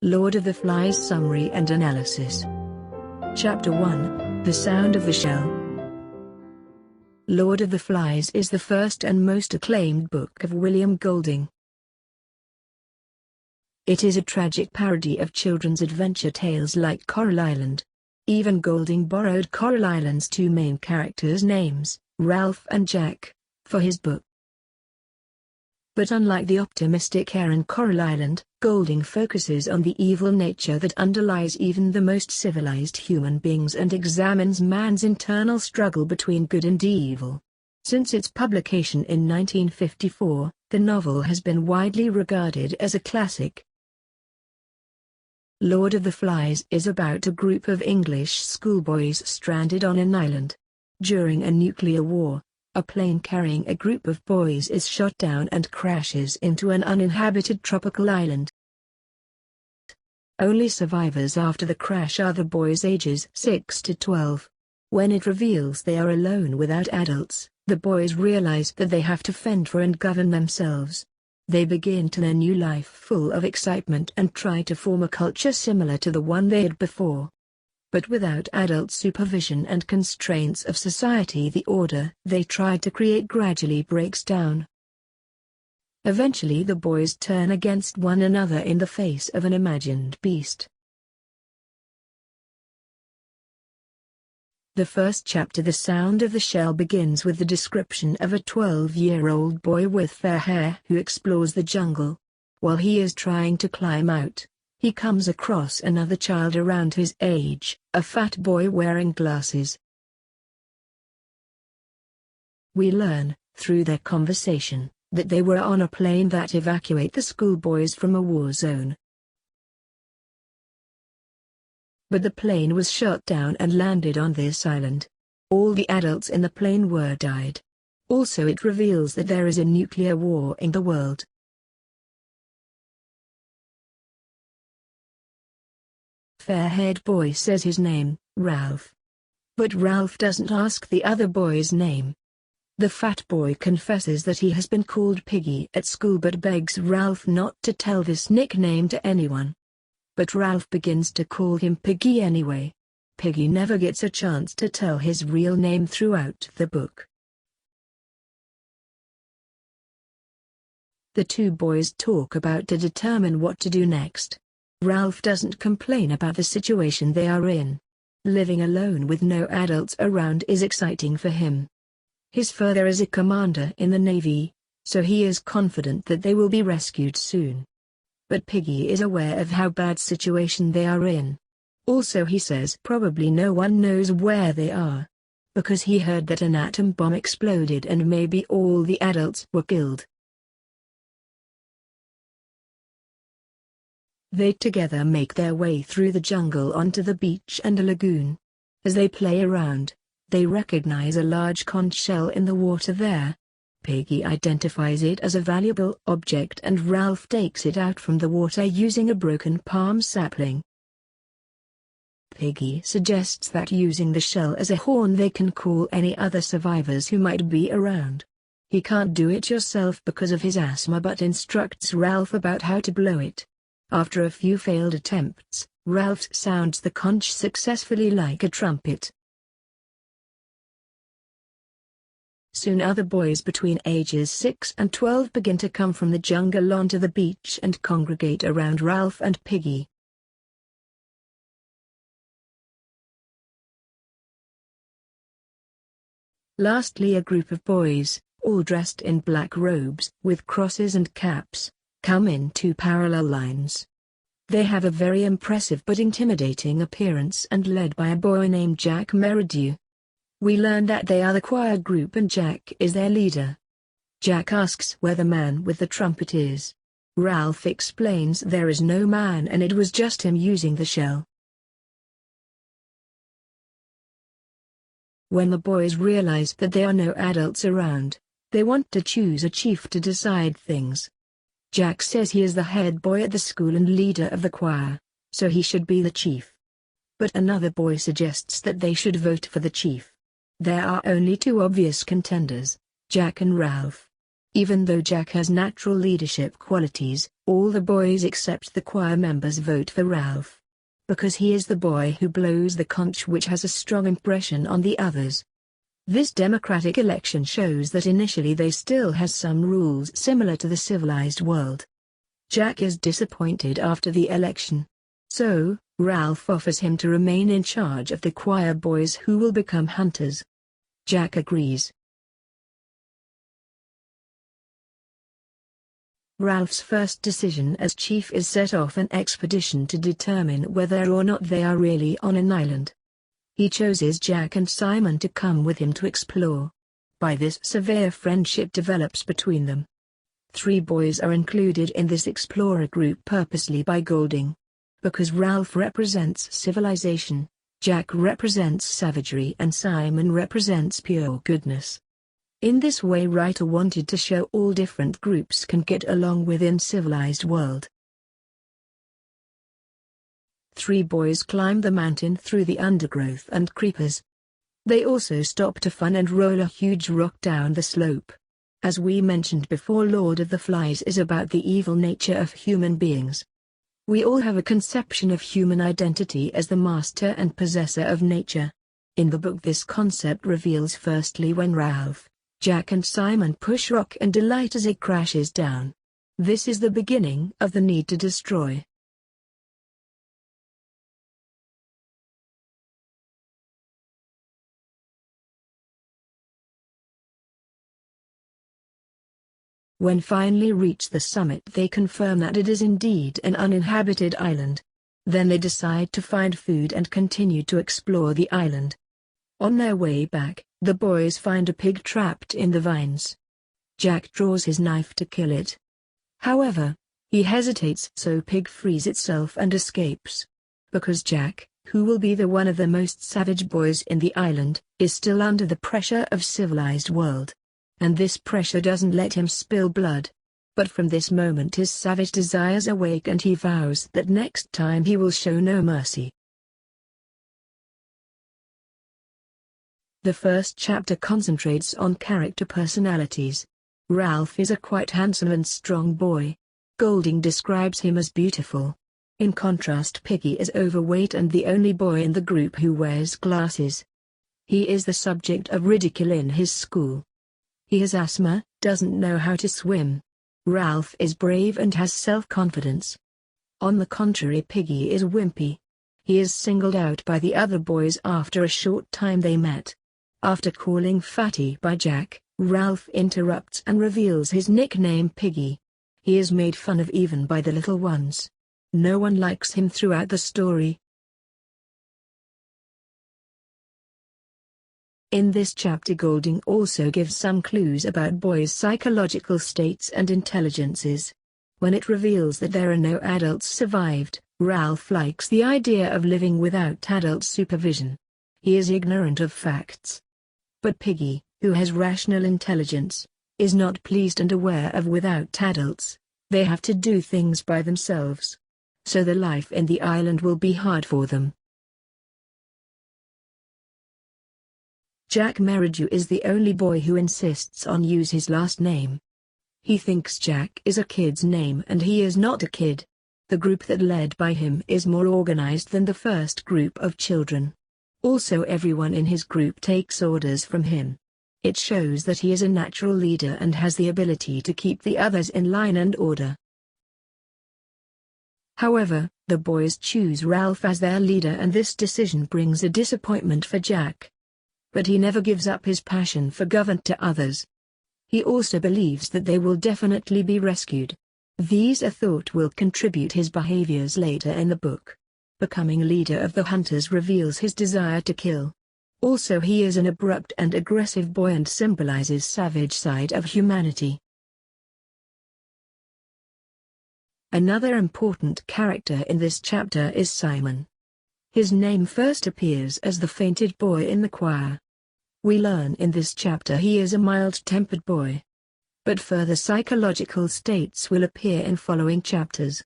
Lord of the Flies Summary and Analysis. Chapter 1, The Sound of the Shell. Lord of the Flies is the first and most acclaimed book of William Golding. It is a tragic parody of children's adventure tales like Coral Island. Even Golding borrowed Coral Island's two main characters' names, Ralph and Jack, for his book. But unlike the optimistic air in Coral Island, Golding focuses on the evil nature that underlies even the most civilized human beings and examines man's internal struggle between good and evil. Since its publication in 1954, the novel has been widely regarded as a classic. Lord of the Flies is about a group of English schoolboys stranded on an island. During a nuclear war, a plane carrying a group of boys is shot down and crashes into an uninhabited tropical island. Only survivors after the crash are the boys ages 6 to 12. When it reveals they are alone without adults, the boys realize that they have to fend for and govern themselves. They begin to their new life full of excitement and try to form a culture similar to the one they had before. But without adult supervision and constraints of society, the order they tried to create gradually breaks down. Eventually the boys turn against one another in the face of an imagined beast. The first chapter, The Sound of the Shell, begins with the description of a 12-year-old boy with fair hair who explores the jungle. While he is trying to climb out, he comes across another child around his age, a fat boy wearing glasses. We learn, through their conversation, that they were on a plane that evacuated the schoolboys from a war zone. But the plane was shot down and landed on this island. All the adults in the plane were died. Also, it reveals that there is a nuclear war in the world. Fair-haired boy says his name, Ralph. But Ralph doesn't ask the other boy's name. The fat boy confesses that he has been called Piggy at school but begs Ralph not to tell this nickname to anyone. But Ralph begins to call him Piggy anyway. Piggy never gets a chance to tell his real name throughout the book. The two boys talk about to determine what to do next. Ralph doesn't complain about the situation they are in. Living alone with no adults around is exciting for him. His father is a commander in the Navy, so he is confident that they will be rescued soon. But Piggy is aware of how bad situation they are in. Also, he says probably no one knows where they are, because he heard that an atom bomb exploded and maybe all the adults were killed. They together make their way through the jungle onto the beach and a lagoon. As they play around, they recognize a large conch shell in the water there. Piggy identifies it as a valuable object and Ralph takes it out from the water using a broken palm sapling. Piggy suggests that using the shell as a horn they can call any other survivors who might be around. He can't do it yourself because of his asthma but instructs Ralph about how to blow it. After a few failed attempts, Ralph sounds the conch successfully like a trumpet. Soon other boys between ages 6 and 12 begin to come from the jungle onto the beach and congregate around Ralph and Piggy. Lastly, a group of boys, all dressed in black robes with crosses and caps, come in two parallel lines. They have a very impressive but intimidating appearance and led by a boy named Jack Merridew. We learn that they are the choir group and Jack is their leader. Jack asks where the man with the trumpet is. Ralph explains there is no man and it was just him using the shell. When the boys realize that there are no adults around, they want to choose a chief to decide things. Jack says he is the head boy at the school and leader of the choir, so he should be the chief. But another boy suggests that they should vote for the chief. There are only two obvious contenders, Jack and Ralph. Even though Jack has natural leadership qualities, All the boys except the choir members vote for Ralph, because he is the boy who blows the conch, which has a strong impression on the others. This democratic election shows that initially they still has some rules similar to the civilized world. Jack is disappointed after the election. So, Ralph offers him to remain in charge of the choir boys who will become hunters. Jack agrees. Ralph's first decision as chief is set off an expedition to determine whether or not they are really on an island. He chooses Jack and Simon to come with him to explore. By this, severe friendship develops between them. 3 boys are included in this explorer group purposely by Golding. Because Ralph represents civilization, Jack represents savagery and Simon represents pure goodness. In this way, writer wanted to show all different groups can get along within civilized world. 3 boys climb the mountain through the undergrowth and creepers. They also stop to fun and roll a huge rock down the slope. As we mentioned before, Lord of the Flies is about the evil nature of human beings. We all have a conception of human identity as the master and possessor of nature. In the book, this concept reveals firstly when Ralph, Jack and Simon push rock and delight as it crashes down. This is the beginning of the need to destroy. When finally reach the summit, they confirm that it is indeed an uninhabited island. Then they decide to find food and continue to explore the island. On their way back, the boys find a pig trapped in the vines. Jack draws his knife to kill it. However, he hesitates, so pig frees itself and escapes. Because Jack, who will be one of the most savage boys in the island, is still under the pressure of civilized world. And this pressure doesn't let him spill blood. But from this moment his savage desires awake and he vows that next time he will show no mercy. The first chapter concentrates on character personalities. Ralph is a quite handsome and strong boy. Golding describes him as beautiful. In contrast, Piggy is overweight and the only boy in the group who wears glasses. He is the subject of ridicule in his school. He has asthma, doesn't know how to swim. Ralph is brave and has self-confidence. On the contrary, Piggy is wimpy. He is singled out by the other boys after a short time they met. After calling Fatty by Jack, Ralph interrupts and reveals his nickname Piggy. He is made fun of even by the little ones. No one likes him throughout the story. In this chapter, Golding also gives some clues about boys' psychological states and intelligences. When it reveals that there are no adults survived, Ralph likes the idea of living without adult supervision. He is ignorant of facts. But Piggy, who has rational intelligence, is not pleased and aware of without adults. They have to do things by themselves. So the life in the island will be hard for them. Jack Merridew is the only boy who insists on use his last name. He thinks Jack is a kid's name and he is not a kid. The group that led by him is more organized than the first group of children. Also, everyone in his group takes orders from him. It shows that he is a natural leader and has the ability to keep the others in line and order. However, the boys choose Ralph as their leader and this decision brings a disappointment for Jack. But he never gives up his passion for governing to others. He also believes that they will definitely be rescued. These are thought will contribute his behaviors later in the book. Becoming leader of the hunters reveals his desire to kill. Also, he is an abrupt and aggressive boy and symbolizes savage side of humanity. Another important character in this chapter is Simon. His name first appears as the fainted boy in the choir. We learn in this chapter he is a mild-tempered boy. But further psychological states will appear in following chapters.